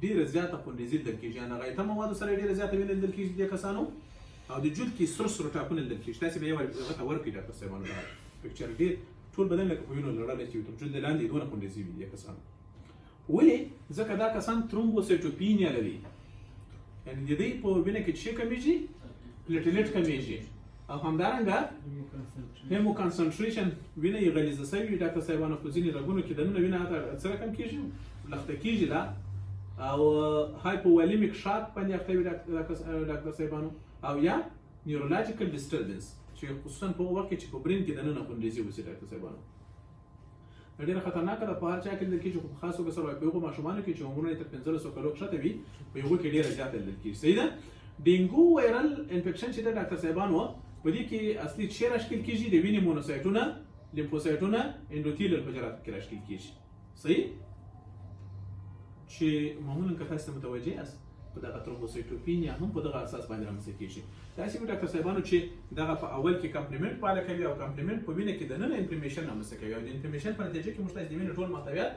ډیره زیاته خوندریزي لیدل کېږي هغه ایته موادو سره ډیره زیاته وینه لیدل کېږي د کسانو او د جل کې سر ټاپونه لیدل کېږي تاسو به یو هغه ورکړي ډاکټر صاحبانو دا پکچر ډیر ټول بدن لکه په وینو لړل چې تر جل لاندې دونه خوندریزي وي د کسانو ولې ځکه دا کسان ترومبوسایټوپینیا لري یعنی د دې په وینه کې چې کمیږي پلیټلیټ کمیږي او همدارنګه هیمو کانسنټریشن وینه یې غلیظه شوې وي ډاکټر صاحبانو په ځینې رګونو کې دننه وینه څه رقم کېږي لخته کېږي لا او هایپووالیمیک شاک باندې اخته وي ډاکټر صاحبانو او یا نیورولوژیکل ډیسټربنس چې خصوصا په وخت کې چې په برین کې دننه خوندریزي وسي ډاکټر صاحبانو ډیره خطرناکه ده په هر چا کې لیدل کېږي خو خاص توګه سره په هغو ماشومانو کې چې عمرونه تر 1500 کلو ښکته وي په هغو کې ډیره زیاته لیدل کېږي صحیح ده ډینګو وایرل انفیکشن چې ده ډاکټر صاحبانو په دې کې اصلي څه راشکل کېږي د وینې مونوسایټونه لیمفوسایټونه اندوتیلیل حجرات کې راشکل کېږي صحیح چې معمولا که تاسو متوجه یاست په دغه ترومبوسایټوپینیا هم په دغه اساس باندې رامنځته کېږي داسې وي ډاکټر صاحبانو چې دغه په اول کې کمپلیمنټ پاله کوي او کمپلیمنټ په وینه کې دننه انفلمیشن رامنځته کوي او د انفلمیشن په نتیجه کې موږ تاسو د وینې ټول محتویات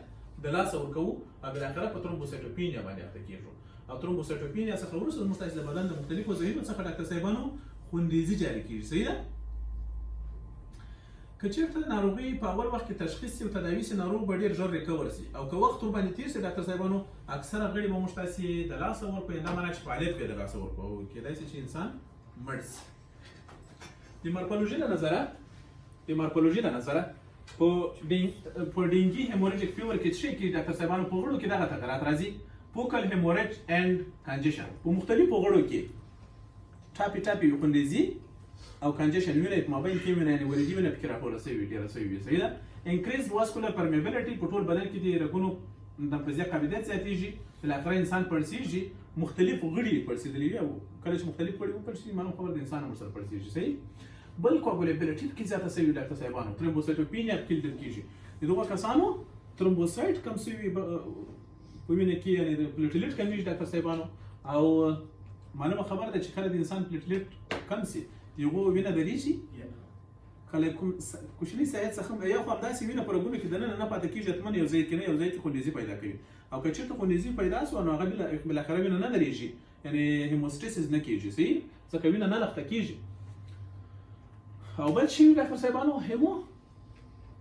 د لاسه ورکوو او بالاخره په ترومبوسایټوپینیا باندې اخته کېږو او ترومبوسایټوپینیا څخه وروسته موږ تاسو د بدن د مختلفو ځایونو څخه ډاکټر صاحبانو خوندریزي جاري کېږي صحیح ده که چېرته ناروغي په اول وخت کې تشخیص شي او تداوي شي ناروغ به ډېر ژر ریکور شي او که وخت ورباندې تېر شي ډاکټر صاحبانو اکثره غړي به موږ تاسې د لاسه ورکړو دا معنا چې فعالیت به یې د لاسه ورکړو او کېدای شي چې انسان مړ شي د مارکولوژي له نظره په ډینګي هیموریجیک فیور کې څه کې ډاکټر صاحبانو په غړو کې دغه تغیرات راځي فوکل هیموریج اینډ کانجیشن په مختلفو غړو کې ټاپي خوندریزي او کانجیشن وینه په مابین کې وینه یعنی ورېدي وینه پکې راټوله شوې وي ډېره شوې وي صحیح ده انکریز واسکولر پرمیبیلیټي په ټول بدن کې د رګونو د نفوذي قابلیت زیاتېږي بالاخره انسان پړسېږي مختلف غړي پړسېدلي وي او کله چې مختلف غړي وپړسېږي معلوم خبر د انسان هم ورسره پړسېږي صحیح بل کوګولیبیلیټي پکې زیاته شوې ډاکټر صاحبانو ترومبوسایټوپینیا پکې لیدل کېږي د دغو کسانو ترومبوسایټ کم شوي په وینه کې یعنې د پلیټلیټ کمیږي ډاکټر صاحبانو او معلومه خبره ده چې کله د انسان پلیټلیټ کم شي یو وینه درېږي کله کوم کوچني ساعت څخه یا خو همداسې وینه په رګونو کې دننه نه پاتې کېږي حتما یو ځای کې نه یو ځای کې خوندریزي پیدا کوي او که چېرته خوندریزي پیدا شوه نو هغه بالاخره وینه نه درېږي یعنې هیموسټیسس نه کېږي صحیح ځکه وینه نه لخته کېږي او بل شي ډاکټر صاحبانو هیمو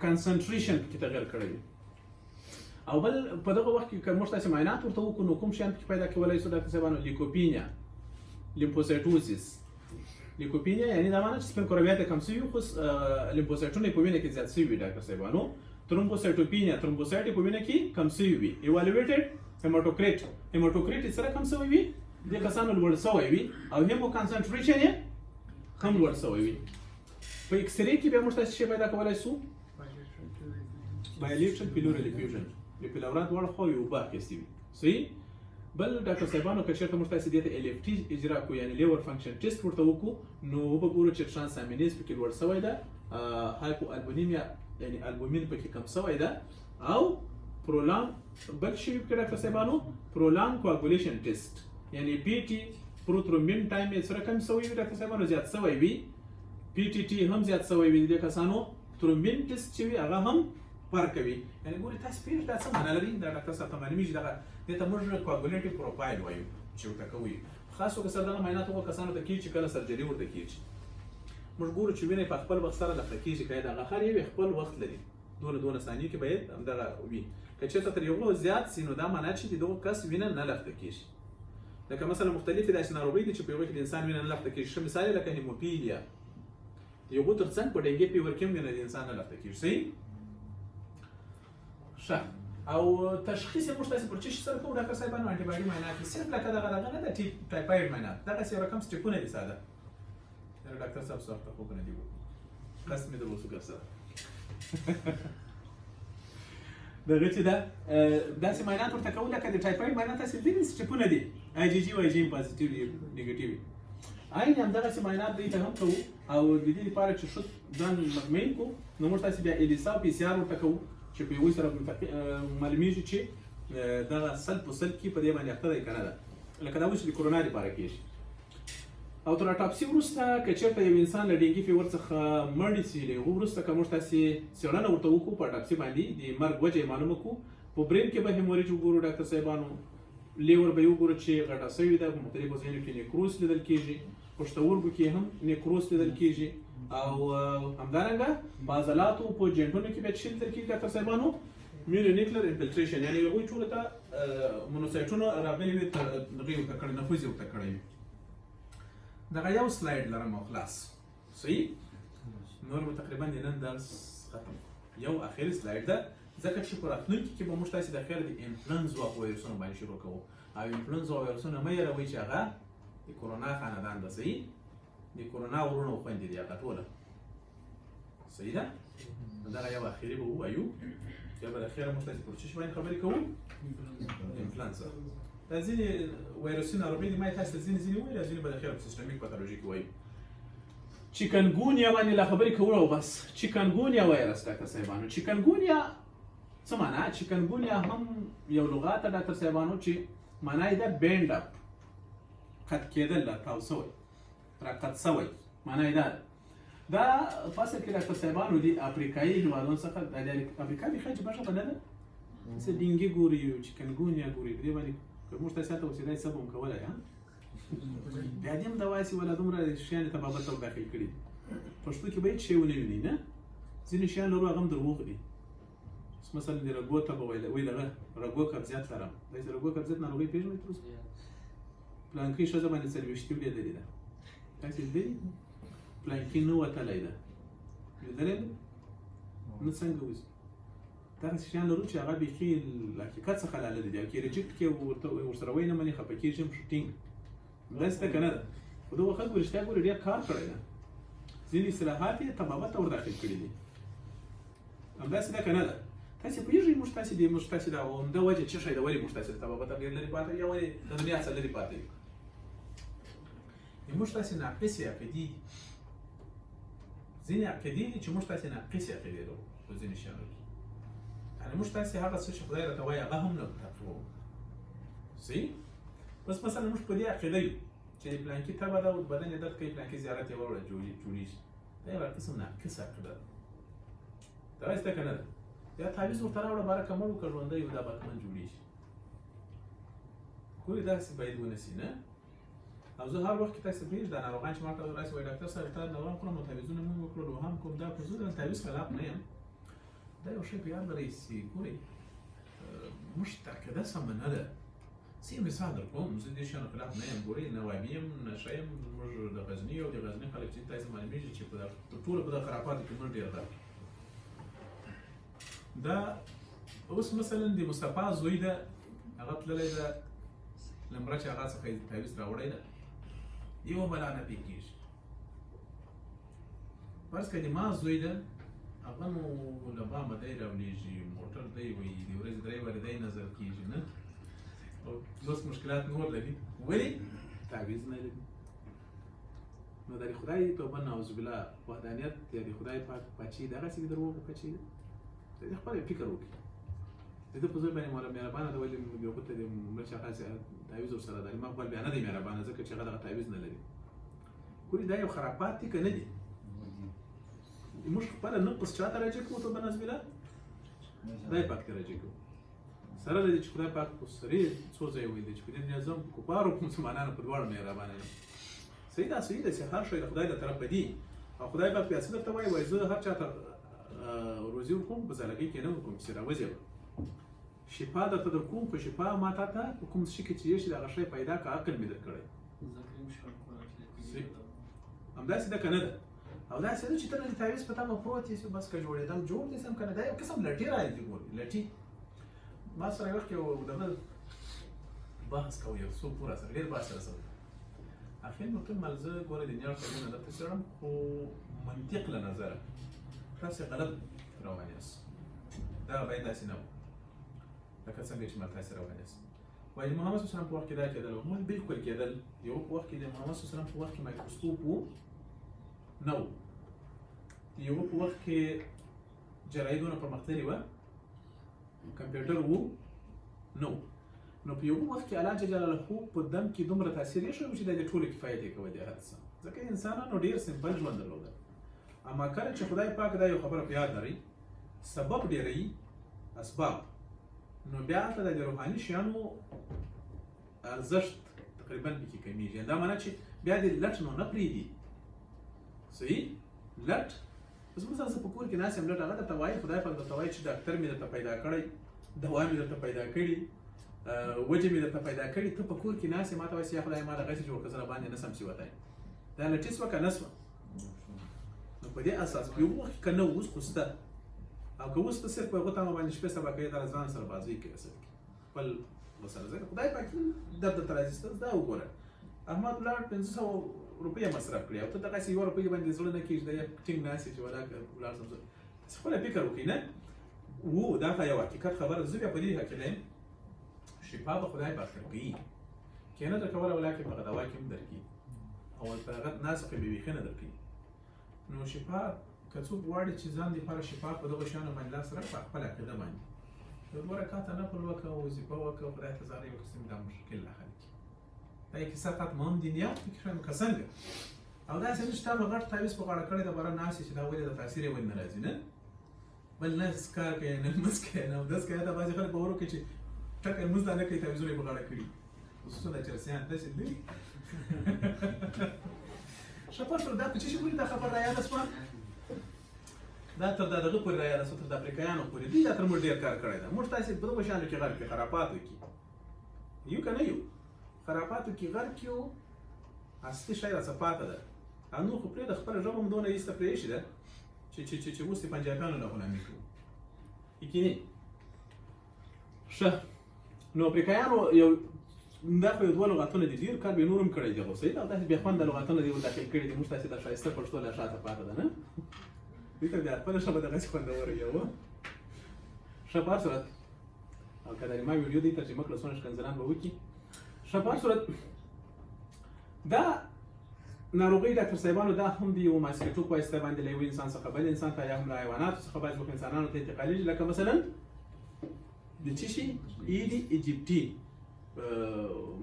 کانسنټریشن پکې تغیر کړی وي او بل په دغه وخت کې که موږ تاسې معاینات ورته وکړو نو کوم شیان پکې پیدا کولی شو ډاکټر صاحبانو لیکوپینیا لیمفوسایټوسیس لیکوپینیا یعنی دا معنی چې سپین کرویات کم شوي خو لیمفوسایټونه په وینه کې زیات شوي وي ډاکټر صاحبانو ترومبوسایټوپینیا ترومبوسایټ په وینه کې کم شوي وي ایوالویټډ هیماټوکریټ سره کم شوی وي د کسانو لوړ شوی وي او هیمو کانسنټریشن یې هم لوړ شوی وي په ایکس رې کې بیا موږ تاسو شی پیدا کولی شو بایلیټرل پیلورل افیوژن د پیلورا دواړه خوا یو اوبه اخیستې وي صحیح بل ډاکټر صاحبانو که چېرته موږ تاسې دې ته ال اف ټي اجرا کړو یعنې لیور فنکشن ټیسټ ورته وکړو نو وبګورو چې ټرانسامینیز پکې لوړ شوی ده هایپو البونیمیا یعنې البومین پکې کم شوی ده او پرولان بل شي پکې ډاکټر صاحبانو پرولان کواګولیشن ټیسټ یعنې پی ټي پروترومبین ټایم یې سره کم شوی وي ډاکټر صاحبانو زیات شوی وي پی ټي ټي هم زیات شوی وي د کسانو ترومبین ټیسټ چې وي هغه هم فرق کوي یعنې ګورې تاسو پوهېږئ دا څه معنا لري دا ډاکټر صاحب ته معلومېږي دغه دې ته موږ کوګولیټیو پروفایل وایو چې ورته کوو خاص توګه سره دغه معاینات هغو کسانو ته کېږي چې کله سرجري ورته کېږي موږ ګورو چې وینه په خپل وخت سره لخته کېږي که دغه هر یو خپل وخت لري دونه ثانیو کې باید همدغه وي که چېرته تر یو زیات سي نو دا معنا چې د دغه کس وینه نه لخته کېږي لکه مثلا مختلفې داسې ناروغۍ دي چې په هغو کې د انسان وینه نه لخته کېږي ښه مثال یې لکه هیموفیلیا د هغو تر څنګ په ډینګي فیور کې هم وینه د انسان نه لخته کېږي صحیح ښه او تشخیص یې موږ تاسې پر څه شي سره کوو ډاکټر صاحبانو انټي باډي معاینات دي صرف لکه دغه نه ده ټایفاید معاینات دغسې یو رقم سټیپونه دي ساده یاره ډاکټر صاحب څه وخته خوبونه دي قسم مې در وسو ګر سره دغه چې دا داسې معاینات ورته کوو لکه د ټایفاید معاینات تاسې ځینې سټپونه دي IgG او IgM پازیټیو دي نیګیټیو عین همدغسې معاینات دوی ته هم کوو او د دې لپاره چې ښه ځان مطمئن کړو نو موږ تاسې بیا ELISA او PCR ورته کوو چې په یوه سره معلومیږي چې دغه 100% کې په دې باندې اخته دی که نه ده لکه دا اوس چې د کرونا لپاره کېږي او تر اټاپسي وروسته که چېرته یو انسان له ډینګي فیور څخه مړ شي له هغو وروسته که موږ تاسې څېړنه ورته وکړو په اټاپسي باندې د مرګ وجه یې معلومه کړو په برین کې به هیموریج وګورو ډاکټر صاحبانو لیور به یې وګورو چې غټه سوې ده په مختلفو ځایونو کې نیکروس لیدل کېږي پښتورګو کې هم نیکروس لیدل کېږي او همدارنګه په عضلاتو په جینټونو کې به څه لیدل کېږي ډاکټر صاحبانو میونیکلر انفلټریشن یعنې هغوی ټولو ته مونوسایټونه راغلي وي دغه یې ورته کړی نفوذ یې ورته کړی وي دغه یو سلاید لرم او خلاص صحیح نور به تقریبا د نن درس ختم یو اخري سلاید ده ځکه چې په راتلونکي کې به موږ تاسې د خیر د انفلونزا وایرسونو باندې شروع کوو او انفلونزا وایرسونه مه یېروئ چې هغه د کرونا خاندان ده صحیح د کرونا ورونه او خویندې دي هغه ټوله صحیح ده نو دغه یو اخري به ووایو بیا به د خیره موږ تاسې پر څه شي باندې خبرې کوو انفلونزا دا ځینې وایرسي ناروغۍ دي ما یې تاسې ته ځینې وویل او ځینې به د خیره په سیسټمیک پاتولوژي کې وایو چیکنګونیا باندې لا خبرې کوو او بس چیکنګونیا وایرس ډاکټر صاحبانو چیکنګونیا څه معنا چیکنګونیا هم یو لغات ده ډاکټر صاحبانو چې معنا یې ده بینډ اپ قد کېدل تاو سوی راقد سوی معنا یې دا فاصل کې ډاکټر صاحبانو دي افریقایي هېوادونو څخه د افریقا بیخي عجیبه ژبه نه ده څه ډینګي ګوري چیکنګونیا ګوري په دې باندې که موږ تاسې هلته اوسېدای سب هم کولی بیا دې هم داسې ولا دومره شیان یې طبابت ته وداخل کړي دي پښتو کې به هېڅ شی ونه وینئ نه ځینې شیان لرو هغه هم دروغ دي مثلا د رګو ته به وایي دغه رګو قبضیت لرم داسې رګو قبضیت ناروغۍ پېژنئ تر اوسه پلانکي ښځه باندې څلوېښتي ولیدلې ده تاسې لیدلې پلانکي نه وتلی ده لیدلی ده نه څنګه وځي دغسې شیان لرو چې هغه بیخي له حقیقت څخه لاله دي او که ریجکټ کړې ورسره وایي نه منې خفه کېږي هم ټینګ داسې ده که نه ده خو دغو خلکو رښتیا ګورې ډېر کار کړی ده ځینې اصطلاحات یې طبابت ته ورداخل کړي دي همداسې ده که نه ده تاسې پوهېږئ موږ تاسې د عمده وجه څه شی ده ولې موږ تاسې د طبابت ډېر لرې پاتې یا ولې د دنیا څخه لرې پاتې یو موږ تاسې ناقصې عقیدې دي ځینې عقیدې دي چې موږ تاسې ناقصې عقیدې لرو په ځینې شیانو کې یعنې موږ تاسې هغه څه چې خدای راته وایي هغه هم نه تعقیبوو صحیح بس مثلا موږ په دې عقیده یو چې پلانکي تبه ده او بدن یې درد کوي پلانکي زیارت یې وروړه جوړېږي دا یوه قسم ناقصه عقیده ده دغسې ده که نه ده یا تعویض ورته راوړه بارکه مړ وکړه ژوندی یو دا بتمن جوړېږي ګورې داسې باید ونسي نه او زه هر وخت کې تاسې پوهېږي دا ناروغان چې ما ته راسي وایي ډاکټر صاحب تا ناروغان خورم نو تعویضونه مونږ وکړل وهم کوم دا خو زه د تعویض خلاف نه یم دا یو شی په یاد لرئ چې ګورئ موږ عقیده سمه نه ده زه یې مثال در کوم زه دې شیانو خلاف نه یم ګورئ نوابي یم نشه یم موږ د غزني او د غزني خلک چې تاسې معلومېږي چې په تر ټولو په دغه خرافاتو کې موږ ډېر ده دا اوس مثلا د مصطفی زوی ده هغه تللی ده له مړه چې هغه څخه یې تعویض راوړی ده یوه بلا نه پرې کېږي فرض کړه د ما زوی ده هغه نو له بامه دی راولېږي موټر دی وایي د ورځې درې وارې دی نظر کېږي نه او اوس مشکلات نور لري ولې تعویض نه لري نو د خدای توبه نعوذ بالله وحدانیت یا د خدای پاک پاچي دغسې د دروغو پاچي ده د خپل فکر وکړي د ده په ځای باندې مهربانه ده ولې یو بل ته د مړه چې هغه تعویض ورسره ده ما خپل بیا نه دی مهربانه ځکه چې هغه دغه تعویض نه لري ګورې دا یو خرافات دي که نه دي موږ خپله نقص چا ته راجع کوو توبه نعوذ بالله خدای پاک ته راجع کوو سره له دې چې خدای پاک په سرې څو ځایه ویلي چې په دې دنیا زه هم کفارو په مسلمانانو په دواړو مهربانه یم صحیح ده چې هر شی د خدای له طرفه دي او خدای پاک بیا څه درته وایي زه هر چا ته روزي ورکوم په زالګۍ کې نه ورکوم چې راوځي شفا درته در کوم خو شفا ما تا ته په کوم شي کې چې یې شي دغه شی پیدا که عقل مې در کړی همداسې ده که نه ده او داسې ده چې ته د تعویض په تمه پروت یې بس که جوړېدم جوړ دې سم که نه دا یو قسم لټي راځي ګورې لټي ما سره یو وخت یو دغه بحث کوو یو څوک پوره سره ډېر بحث سره سوی اخر مطلب مال زه ګوره د نیاړ کلونه درته څېړم خو منطق له نظره تاسې غلط روان یاست دغه باید داسې نه و لکه څنګه چې ما تاسې راوړاست وایي محمد صلی الله علیه وسلم په وخت کې دا کېدل او موږ بالکل کېدل یو په وخت کې د محمد صلی الله علیه وسلم په وخت کې مایکروسکوپ و نه و یو په وخت کې جراحي دونه پرمختللې وه کمپیوټر و نه و نو په یو وخت کې الله جل جلاله په دم کې دومره تاثیر یې شوی چې د ټولو کفایت یې کوه د هر څه ځکه انسانانو ډېر سمپل ژوند درلوده اما کله چې خدای پاک دا یو خبره په یاد لري سبب ډېروي اسباب نو بیا هلته د روحاني شیانو ارزښت تقریبا پکې کمیږي دا معنی چې بیا دې لټ نو نه پرېږدي صحیح لټ اوس مثلا زه په کور کې ناست یم لټ هغه درته وایي خدای پاک درته وایي چې ډاکټر مې درته پیدا کړی دوا مې درته پیدا کړي وجه مې درته پیدا کړي ته په کور کې ناست یې ما ته وایي یا خدای ما دغسې جوړ کړه زه راباندې نه سم سوتی دا لټي سوه که نه سوه نو په دې اساس په یو وخت کې که نه اوس خو شته او که اوس ته صرف په هغو تمه باندې شپې سبا کوې دا ځان سره بازۍ کوي اصل کې خپل ورسره ځکه خدای پاک درد درته راځي ستاسو دا وګوره احمد ولاړ 500 روپۍ مصرف کړي او ته دغسې یوه روپۍ باندې زړه نه کېږي دا ټینګ ناست یې چې ولاړ سم خپله فکر وکړي نه و دا خو یو حقیقت خبره زه بیا په دې حقیقت یم شفا به خدای پاک درکوي که نه درکولی ولاکې په هغه دوا کې هم درکوي او په هغه ناسخې به بیخي نه درکوي نو شفا که څوک غواړي چې ځان دپاره شفا په دغو شیانو باندې لاس راکړه په خپله عقیده باندې یو دوه رکعته نفل وکړه وظیفه وکړه خدای ته زارۍ وکړه دا مشکل نه حل کړي دا یې کیسه ختمه هم دنیا فکر یم که څنګه او داسې نه چې تا به غټ تعویض په غاړه کړی د باره ناست یې چې دا ولې د تاثیر یې ولې نه راځي نه بل نه کار کوي نه لمونځ کوي نه اودس کوي دا بعضې خلک باور وکړي چې ټکه لمونځ دا نه کوي تعویضونه یې په غاړه کړي خصوصا د چرسیان داسې لري ښه پوه شول دا په څه شي پورې دا خبره رایاده شوه دا تر دغه پورې رایاده شوه تر د افریقایانو پورې دوی دا تر موږ ډېر کار کړی دی موږ تاسې په دغو شیانو کې غرق کړي خرافاتو کې یو که نه یو خرافاتو کې غرق یو اصلي شی راڅه پاته ده او نور خو پرېږده خپله ژبه هم دونه ایسته پرېښې ده چې اوس د پنجابیانو له غلامي کوو یقیني ښه نو افریقایانو یو دا خو یو دوه لغاتونه دي ډېر کار به یې نور هم کړی دي خو صحیح او داسې بې خونده لغاتونه دي ورداخل کړي دي موږ تاسې دا ښایسته پښتو لا شاته پاته ده نه دوی ته بیا خپله ژبه دغسې خوندوره وي ښه په هر صورت او که ما ویډیو دی ترجمه کړه څونه ښکنځلان به وکړي ښه په هر صورت دا ناروغۍ ډاکټر صاحبانو دا هم د یو ماسکیټو په واسطه باندې له یو انسان څخه بل انسان ته یا هم له حیواناتو څخه بعضې وخت انسانانو ته انتقالېږي لکه مثلا د څه شي ایډي ایجپټي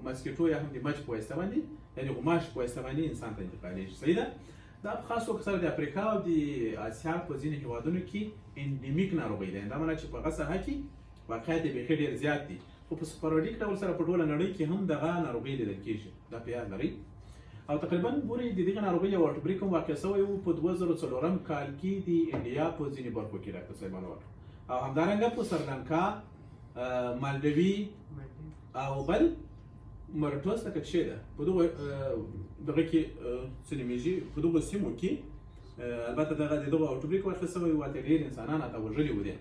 ماسکیټو یا هم د مچ په واسطه باندې یعنې غوماش په واسطه باندې انسان ته انتقالېږي صحیح ده دا په خاص توګه سره د افریقا او د اسیا په ځینې هېوادونو کې انډیمیک ناروغۍ ده دا معنی چې په هغه ساحه کې واقعیت یې بیخي ډېر زیات دي خو په سپاروډیک ډول سره په ټوله نړۍ کې هم دغه ناروغۍ لیدل کېږي دا په یاد لرئ او تقریبا ګورئ د دغه ناروغۍ یو آوټبریک هم واقع شوی و په 2004 کال کې د انډیا په ځینې برخو کې ډاکټر صاحبانو وکړ او همدارنګه په سریلانکا مالډوي او بل مرټوس لکه څه ده په دغه کې څه نومیږي په دغه سیمو کې البته دغه آوټبریک واقع شوی و ډېر انسانان هلته وژلي و دي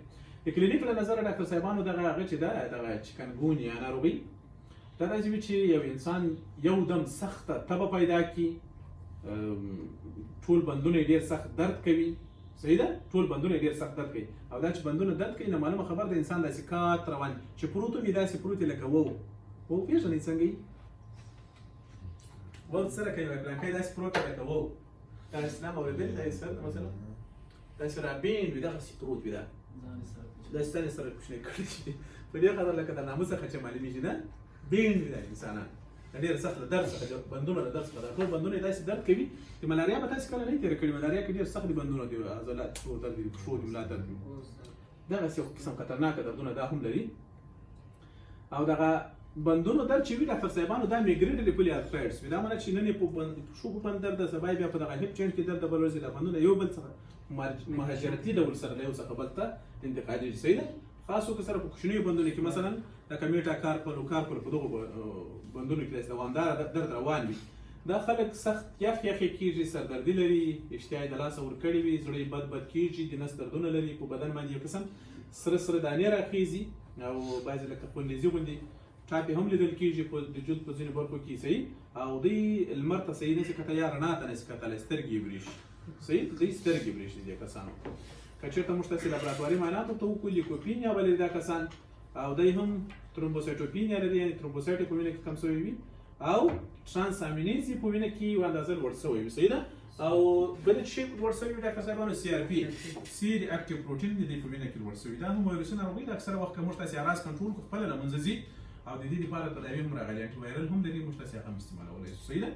د کلینیک له نظره ډاکټر صاحبانو دغه هغه چې ده دغه چکنګونیا ناروغي دا راځي چې یو انسان یو دم سخته تبه پیدا کړي ټول بندونه یې ډېر سخت درد کوي صحیح ده ټول بندونه یې ډېر سخت درد کوي او دا چې بندونه درد کوي نو معلومه خبر د انسان داسې کات روان چې پروت هم یې داسې پروت یې لکه وو پېژنئ څنګه یي وو سره کوي بلانکۍ داسې پروت یې لکه وو دا اسلام اورېدلي دا سر مثلا داسې رابین وي دغسې پروت وي دا داسې ځان یې سره کوچنی کړی په دې خاطر لکه د ناموس څخه چې معلومېږي نه بین وي دا انسانان ډېر سخت د درد څخه بندونه د درد څخه دا ټول بندونه یې داسې درد کوي چې ملاریا به تاسې کله نه یې تېره کړې ملاریا کې ډېر سخت دي بندونه دي عضلات درد دي پښو دي ملا درد دي دغسې یو قسم خطرناکه دردونه دا هم لري او دغه بندونو درد چې وي ډاکټر صاحبانو دا میګریډلي پولي ارترایټس وي دا معنی چې نن یې په پښو په بند درد ده سبا یې بیا په دغه هیپ جوینټ کې درد ده بل ورځ یې دا بندونه یو بل څخه مهاجرتي ډول سره له یو څخه بل ته انتقالېږي صحیح ده خاص توګه سره په کوچنیو بندونو کې مثلا لکه میټا کارپل او کارپل په دغو بندونو کې داسې دوامداره درد روان وي دا خلک سخت یخ یخې کېږي سردردي لري اشتها یې د لاسه ورکړې وي زړه یې بد کېږي د نس دردونه لري په بدن باندې یو قسم سره دانې راخیږي او بعضې لکه خونیزي غوندې ټاپې هم لیدل کېږي په د جلد په ځینو برخو کې صحیح او دوی لمر ته صحیح نشي کتلی یا رڼا ته نشي کتلی سترګې یې وریښي صحیح دوی سترګې وریښي دې کسانو که چېرته موږ تاسې لابراتواري معاینات ورته وکړو لیکوپین یا به لري دا کسان او دای هم ترومبوسایټوپینیا لري، یعنې ترومبوسایټ په وینه کې کم شوی وي، او ترانس امینیز په وینه کې یو اندازه لوړ شوی وي. صحیح ده؟ او بل شي لوړ شوی وي ډاکټر صاحبانو سی آر پي سی ریاکټیو پروټین د دې په وینه کې لوړ شوی. دا هم وایرسي ناروغي ده، اکثره وخت که موږ تاسې اعراض کنټرول کړو خپله له منځه ځي، او د دې لپاره تداوي هم راغلي، انټي وایرل هم د دې موږ تاسې هغه هم استعمالولی شو. صحیح ده؟